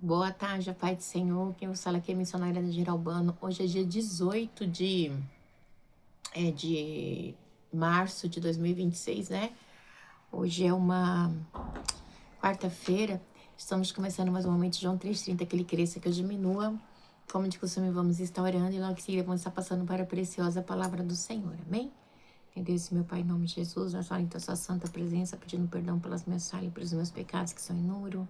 Boa tarde, a paz do Senhor. Quem vos fala aqui é a missionária da Geralbano. Hoje é dia 18 de março de 2026, né? Hoje é uma quarta-feira. Estamos começando mais um momento de João 3,30, que ele cresça, que eu diminua. Como de costume, vamos estar orando e logo em seguida vamos estar passando para a preciosa palavra do Senhor. Amém? Entendeu isso, meu Pai, em nome de Jesus, nós falamos então sua santa presença, pedindo perdão pelas minhas falhas e pelos meus pecados que são inúmeros.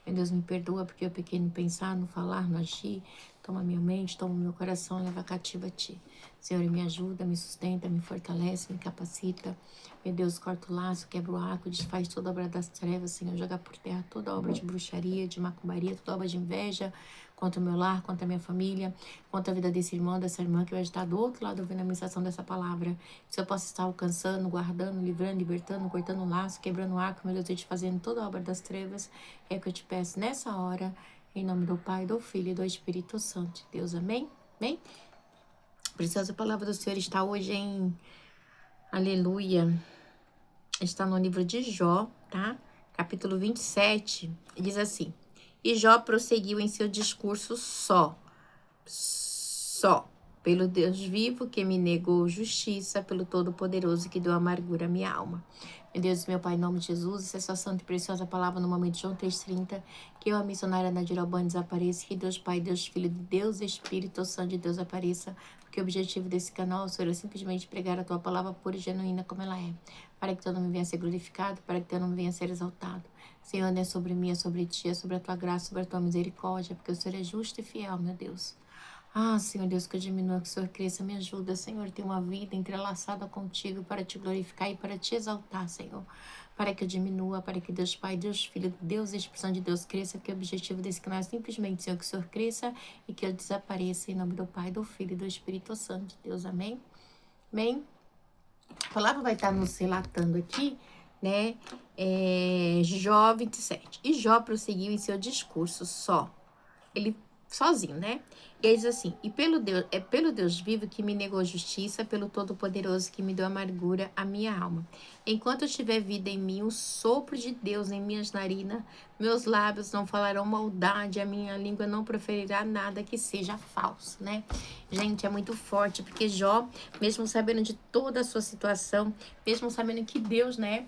Meu Deus, me perdoa porque eu pequei no pensar, no falar, no agir. Toma minha mente, toma meu coração, leva cativa a ti. Senhor, me ajuda, me sustenta, me fortalece, me capacita. Meu Deus, corta o laço, quebra o arco, desfaz toda obra das trevas, Senhor. Joga por terra toda obra de bruxaria, de macumbaria, toda obra de inveja contra o meu lar, contra a minha família, contra a vida desse irmão, dessa irmã que vai estar do outro lado ouvindo a mensação dessa palavra. Se eu possa estar alcançando, guardando, livrando, libertando, cortando o laço, quebrando o arco, meu Deus, eu te fazendo toda a obra das trevas. É o que eu te peço nessa hora, em nome do Pai, do Filho e do Espírito Santo de Deus. Amém? Amém? Preciosa palavra do Senhor está hoje em Aleluia. Está no livro de Jó, tá? Capítulo 27. E diz assim: E Jó prosseguiu em seu discurso só, pelo Deus vivo que me negou justiça, pelo Todo-Poderoso que deu amargura à minha alma. Meu Deus, meu Pai, em nome de Jesus, essa é sua santa e preciosa palavra no momento de João 3,30, que eu, a missionária Nadir Albani, desapareça, que Deus Pai, Deus Filho, Deus Espírito Santo de Deus apareça, porque o objetivo desse canal, Senhor, é simplesmente pregar a Tua palavra pura e genuína como ela é, para que Teu nome venha a ser glorificado, para que Teu nome venha a ser exaltado. Senhor, não é sobre mim, é sobre Ti, é sobre a Tua graça, sobre a Tua misericórdia, porque o Senhor é justo e fiel, meu Deus. Ah, Senhor Deus, que eu diminua, que o Senhor cresça, me ajuda, Senhor, ter uma vida entrelaçada contigo para te glorificar e para te exaltar, Senhor. Para que eu diminua, para que Deus Pai, Deus Filho, Deus e Espírito Santo de Deus cresça, porque o objetivo desse canal é simplesmente, Senhor, que o Senhor cresça e que eu desapareça em nome do Pai, do Filho e do Espírito Santo de Deus. Amém? Amém? A palavra vai estar nos relatando aqui, né? Jó 27. E Jó prosseguiu em seu discurso ele sozinho, né? E ele diz assim: E pelo Deus vivo que me negou justiça, pelo Todo-Poderoso que me deu amargura à minha alma. Enquanto eu tiver vida em mim, o sopro de Deus em minhas narinas, meus lábios não falarão maldade, a minha língua não proferirá nada que seja falso, né? Gente, é muito forte, porque Jó, mesmo sabendo de toda a sua situação, mesmo sabendo que Deus, né,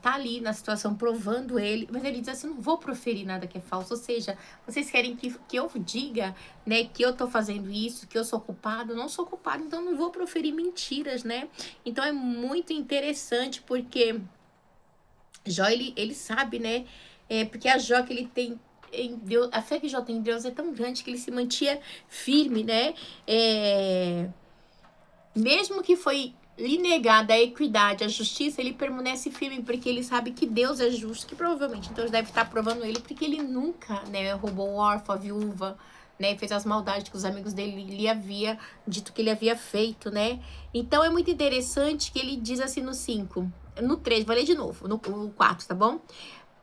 tá ali na situação provando ele, mas ele diz assim: não vou proferir nada que é falso. Ou seja, vocês querem que eu diga, né, que eu tô fazendo isso, que eu sou culpado? Eu não sou culpado, então não vou proferir mentiras, né? Então é muito interessante, porque Jó, ele sabe, né? Porque a Jó que ele tem em Deus, a fé que Jó tem em Deus é tão grande que ele se mantinha firme, né? Mesmo que foi lhe negada a equidade, a justiça, ele permanece firme, porque ele sabe que Deus é justo, que provavelmente Deus deve estar provando ele, porque ele nunca, né, roubou o órfão, a viúva, né, fez as maldades que os amigos dele lhe havia dito que ele havia feito, né. Então é muito interessante que ele diz assim no 5, no 3, vou ler de novo, no 4, tá bom?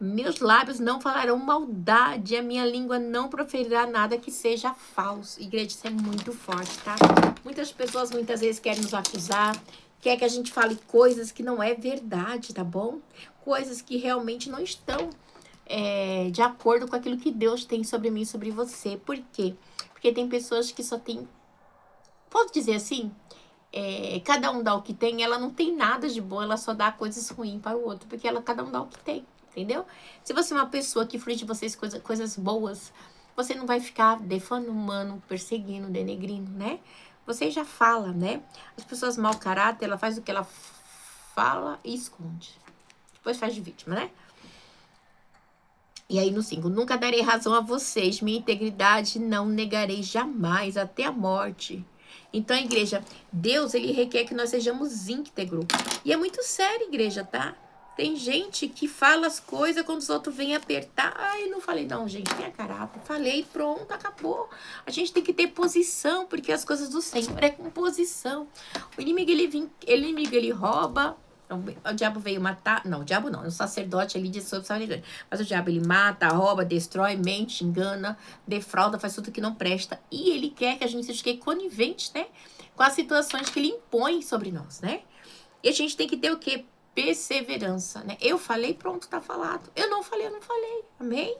Meus lábios não falarão maldade, a minha língua não proferirá nada que seja falso. Igreja, isso é muito forte, tá? Muitas pessoas muitas vezes querem nos acusar, quer que a gente fale coisas que não é verdade, tá bom? Coisas que realmente não estão de acordo com aquilo que Deus tem sobre mim e sobre você. Por quê? Porque tem pessoas que só tem, posso dizer assim, cada um dá o que tem, ela não tem nada de bom, ela só dá coisas ruins para o outro, porque cada um dá o que tem, entendeu? Se você é uma pessoa que flui de vocês coisas boas, você não vai ficar defamando, perseguindo, denegrindo, né? Você já fala, né? As pessoas mau caráter, ela faz o que ela fala e esconde. Depois faz de vítima, né? E aí no 5, nunca darei razão a vocês, minha integridade não negarei jamais, até a morte. Então, igreja, Deus, ele requer que nós sejamos íntegros. E é muito sério, igreja, tá? Tem gente que fala as coisas quando os outros vêm apertar. Ai, não falei, não, gente, tenha caráter. Falei, pronto, acabou. A gente tem que ter posição, porque as coisas do Senhor é com posição. O inimigo, ele rouba. O diabo veio matar. Não, o diabo não. O sacerdote ali disse sobre sabedoria. Mas o diabo, ele mata, rouba, destrói, mente, engana, defrauda, faz tudo que não presta. E ele quer que a gente seja conivente, né? Com as situações que ele impõe sobre nós, né? E a gente tem que ter o quê? Perseverança, né? Eu falei, pronto, tá falado. Eu não falei, Amém?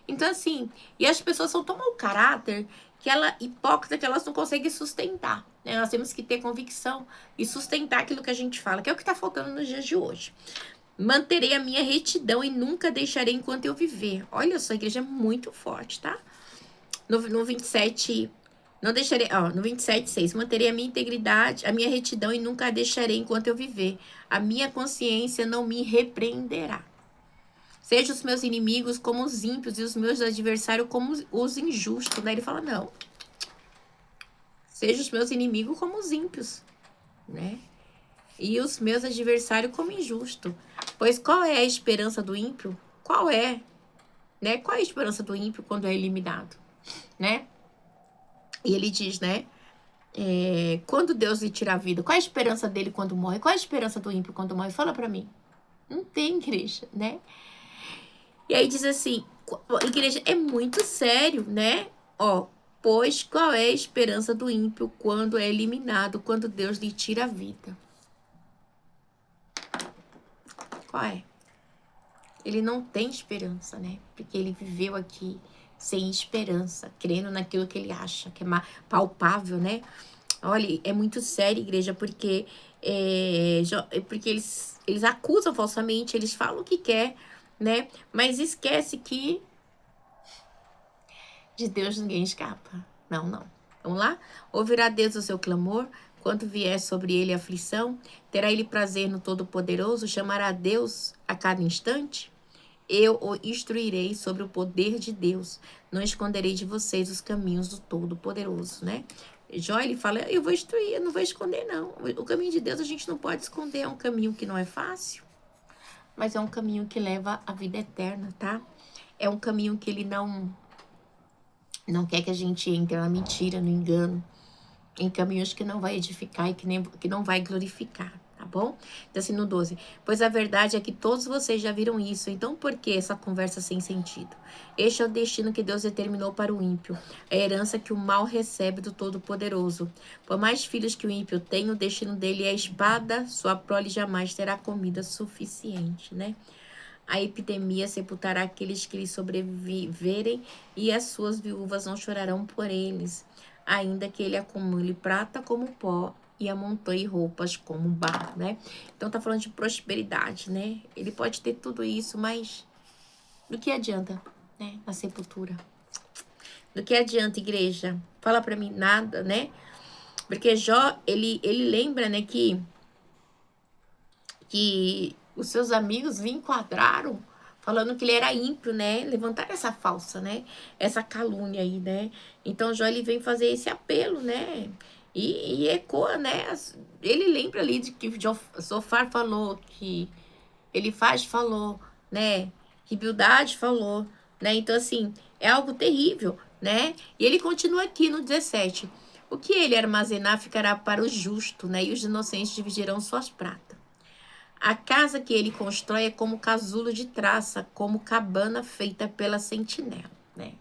Então, assim, e as pessoas são tão mau caráter que ela, hipócrita, que elas não conseguem sustentar, né? Nós temos que ter convicção e sustentar aquilo que a gente fala, que é o que está faltando nos dias de hoje. Manterei a minha retidão e nunca deixarei enquanto eu viver. Olha só, a igreja é muito forte, tá? No 27, não deixarei, ó, no 27:6, manterei a minha integridade, a minha retidão e nunca a deixarei enquanto eu viver. A minha consciência não me repreenderá. Seja os meus inimigos como os ímpios e os meus adversários como os injustos, né? Ele fala, não. Seja os meus inimigos como os ímpios, né? E os meus adversários como injusto. Pois qual é a esperança do ímpio? Qual é? Né? Qual é a esperança do ímpio quando é eliminado? Né? E ele diz, né? Quando Deus lhe tira a vida, qual é a esperança dele quando morre? Qual é a esperança do ímpio quando morre? Fala pra mim. Não tem, igreja, né? E aí diz assim, igreja, é muito sério, né? Ó, pois qual é a esperança do ímpio quando é eliminado, quando Deus lhe tira a vida? Qual é? Ele não tem esperança, né? Porque ele viveu aqui sem esperança, crendo naquilo que ele acha, que é palpável, né? Olha, é muito sério, igreja, porque eles acusam falsamente, eles falam o que quer, né? Mas esquece que de Deus ninguém escapa. Não, não. Vamos lá? Ouvirá Deus o seu clamor, quando vier sobre ele a aflição, terá ele prazer no Todo-Poderoso, chamará a Deus a cada instante? Eu o instruirei sobre o poder de Deus, não esconderei de vocês os caminhos do Todo-Poderoso, né? Jó, ele fala, eu vou instruir, eu não vou esconder, não. O caminho de Deus a gente não pode esconder, é um caminho que não é fácil, mas é um caminho que leva à vida eterna, tá? É um caminho que ele não quer que a gente entre na mentira, no engano, em caminhos que não vai edificar e que não vai glorificar, tá bom? Então assim, no 12. Pois a verdade é que todos vocês já viram isso, então por que essa conversa sem sentido? Este é o destino que Deus determinou para o ímpio, a herança que o mal recebe do Todo-Poderoso. Por mais filhos que o ímpio tem, o destino dele é a espada, sua prole jamais terá comida suficiente, né? A epidemia sepultará aqueles que lhe sobreviverem e as suas viúvas não chorarão por eles, ainda que ele acumule prata como pó e amontoe roupas como barro, né? Então tá falando de prosperidade, né? Ele pode ter tudo isso, mas do que adianta, né? Na sepultura. Do que adianta, igreja? Fala pra mim nada, né? Porque Jó, ele lembra, né, que os seus amigos lhe enquadraram falando que ele era ímpio, né? Levantaram essa falsa, né? Essa calúnia aí, né? Então Jó, ele vem fazer esse apelo, né? E ecoa, né? Ele lembra ali de que Zofar falou, que Elifaz falou, né? Que Bildade falou, né? Então, assim, é algo terrível, né? E ele continua aqui no 17. O que ele armazenar ficará para o justo, né? E os inocentes dividirão suas pratas. A casa que ele constrói é como casulo de traça, como cabana feita pela sentinela, né?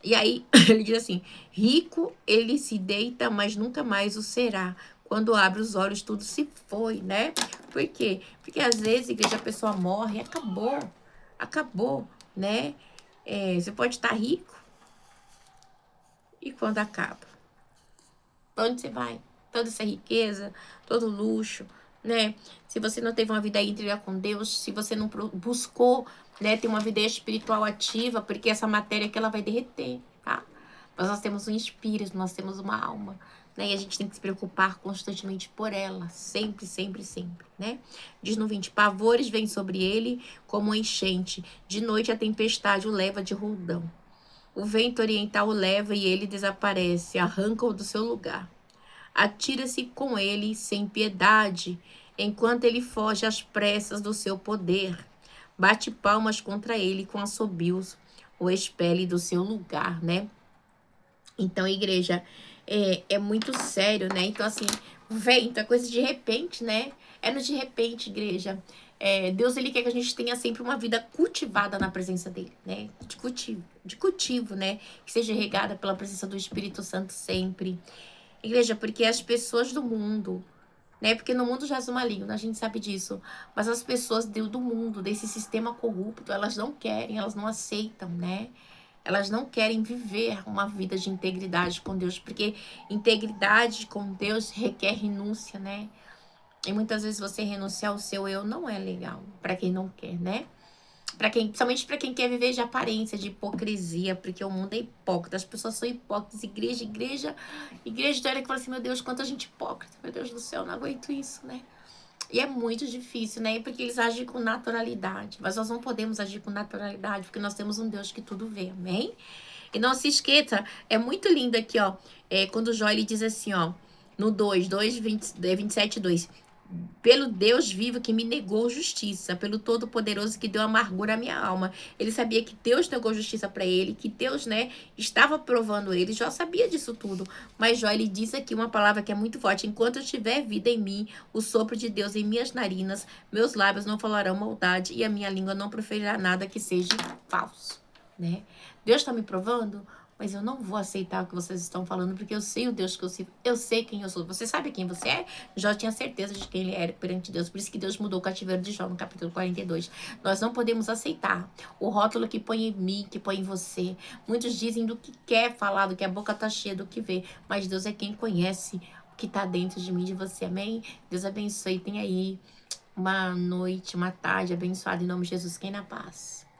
E aí ele diz assim, rico ele se deita, mas nunca mais o será. Quando abre os olhos, tudo se foi, né? Por quê? Porque às vezes, igreja, a pessoa morre e acabou, né? Você pode estar rico e quando acaba? Pra onde você vai? Toda essa riqueza, todo luxo, né? Se você não teve uma vida íntegra com Deus, se você não buscou, né, ter uma vida espiritual ativa, porque essa matéria que ela vai derreter, tá? Mas nós temos um espírito, nós temos uma alma, né? E a gente tem que se preocupar constantemente por ela, sempre, sempre, sempre, né? Diz no 20, pavores vêm sobre ele como uma enchente, de noite a tempestade o leva de roldão. O vento oriental o leva e ele desaparece, arranca-o do seu lugar. Atira-se com ele sem piedade, enquanto ele foge às pressas do seu poder. Bate palmas contra ele com assobios, o expele do seu lugar, né? Então, igreja, é muito sério, né? Então, assim, vento é coisa de repente, né? É no de repente, igreja. Deus, ele quer que a gente tenha sempre uma vida cultivada na presença dele, né? De cultivo, né? Que seja regada pela presença do Espírito Santo sempre. Igreja, porque as pessoas do mundo, né? Porque no mundo jaz o maligno, a gente sabe disso. Mas as pessoas do mundo, desse sistema corrupto, elas não querem, elas não aceitam, né? Elas não querem viver uma vida de integridade com Deus, porque integridade com Deus requer renúncia, né? E muitas vezes você renunciar ao seu eu não é legal, para quem não quer, né? Para quem, principalmente para quem quer viver de aparência, de hipocrisia, porque o mundo é hipócrita, as pessoas são hipócritas, igreja teórica que fala assim, meu Deus, quanta gente hipócrita, meu Deus do céu, não aguento isso, né? E é muito difícil, né? Porque eles agem com naturalidade, mas nós não podemos agir com naturalidade, porque nós temos um Deus que tudo vê, amém? E não se esqueça, é muito lindo aqui, ó, quando o Jó, ele diz assim, ó, no 27, 2. Pelo Deus vivo que me negou justiça, pelo Todo-Poderoso que deu amargura à minha alma. Ele sabia que Deus negou justiça para ele, que Deus, né, estava provando ele. Jó sabia disso tudo. Mas Jó, ele diz aqui uma palavra que é muito forte: enquanto tiver vida em mim, o sopro de Deus em minhas narinas, meus lábios não falarão maldade e a minha língua não proferirá nada que seja falso, né? Deus está me provando, mas eu não vou aceitar o que vocês estão falando, porque eu sei o Deus que eu sirvo, eu sei quem eu sou. Você sabe quem você é? Jó tinha certeza de quem ele era perante Deus. Por isso que Deus mudou o cativeiro de Jó no capítulo 42. Nós não podemos aceitar o rótulo que põe em mim, que põe em você. Muitos dizem do que quer falar, do que a boca tá cheia, do que vê. Mas Deus é quem conhece o que tá dentro de mim, de você. Amém? Deus abençoe. Tem aí uma noite, uma tarde abençoada em nome de Jesus. Quem na paz.